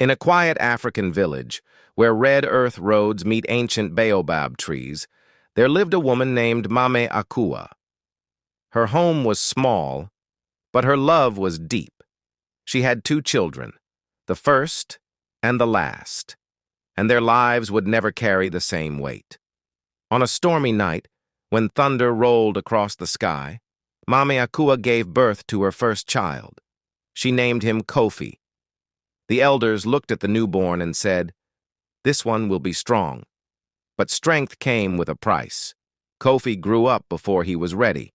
In a quiet African village, where red earth roads meet ancient baobab trees, there lived a woman named Mame Akua. Her home was small, but her love was deep. She had two children, the first and the last, and their lives would never carry the same weight. On a stormy night, when thunder rolled across the sky, Mame Akua gave birth to her first child. She named him Kofi. The elders looked at the newborn and said, "This one will be strong." But strength came with a price. Kofi grew up before he was ready.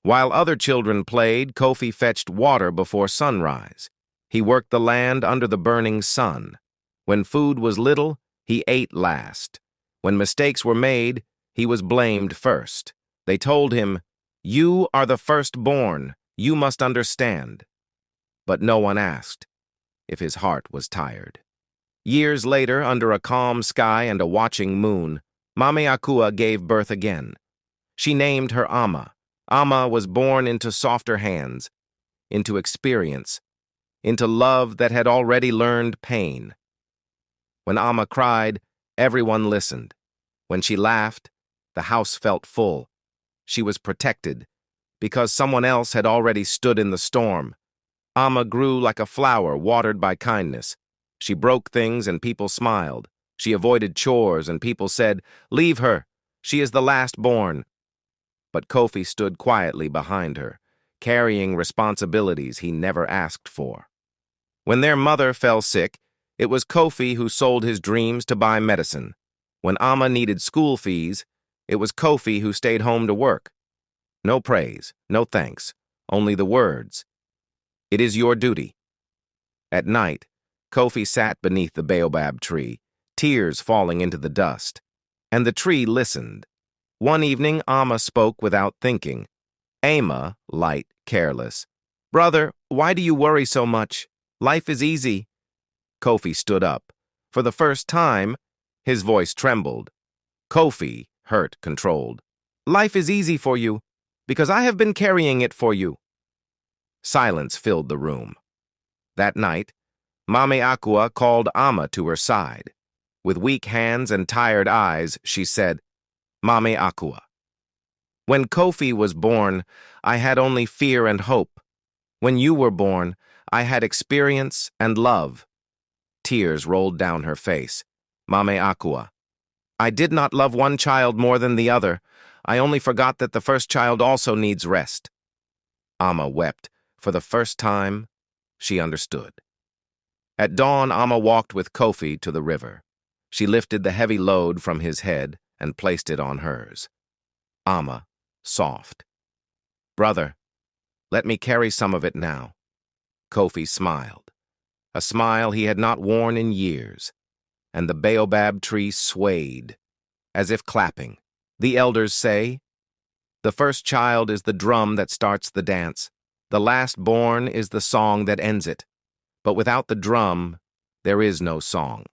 While other children played, Kofi fetched water before sunrise. He worked the land under the burning sun. When food was little, he ate last. When mistakes were made, he was blamed first. They told him, "You are the firstborn. You must understand." But no one asked if his heart was tired. Years later, under a calm sky and a watching moon, Mame Akua gave birth again. She named her Ama. Ama was born into softer hands, into experience, into love that had already learned pain. When Ama cried, everyone listened. When she laughed, the house felt full. She was protected, because someone else had already stood in the storm. Ama grew like a flower watered by kindness. She broke things and people smiled. She avoided chores and people said, "Leave her. She is the last born." But Kofi stood quietly behind her, carrying responsibilities he never asked for. When their mother fell sick, it was Kofi who sold his dreams to buy medicine. When Ama needed school fees, it was Kofi who stayed home to work. No praise, no thanks, only the words, "It is your duty." At night, Kofi sat beneath the baobab tree, tears falling into the dust, and the tree listened. One evening, Ama spoke without thinking. Ama, light, careless. "Brother, why do you worry so much? Life is easy." Kofi stood up. For the first time, his voice trembled. Kofi, hurt, controlled. "Life is easy for you, because I have been carrying it for you." Silence filled the room. That night, Mame Akua called Ama to her side. With weak hands and tired eyes, she said, "Mame Akua, when Kofi was born, I had only fear and hope. When you were born, I had experience and love." Tears rolled down her face. "Mame Akua, I did not love one child more than the other. I only forgot that the first child also needs rest." Ama wept. For the first time, she understood. At dawn, Ama walked with Kofi to the river. She lifted the heavy load from his head and placed it on hers. Ama, soft. "Brother, let me carry some of it now." Kofi smiled, a smile he had not worn in years, and the baobab tree swayed, as if clapping. The elders say, "The first child is the drum that starts the dance. The last born is the song that ends it. But without the drum, there is no song."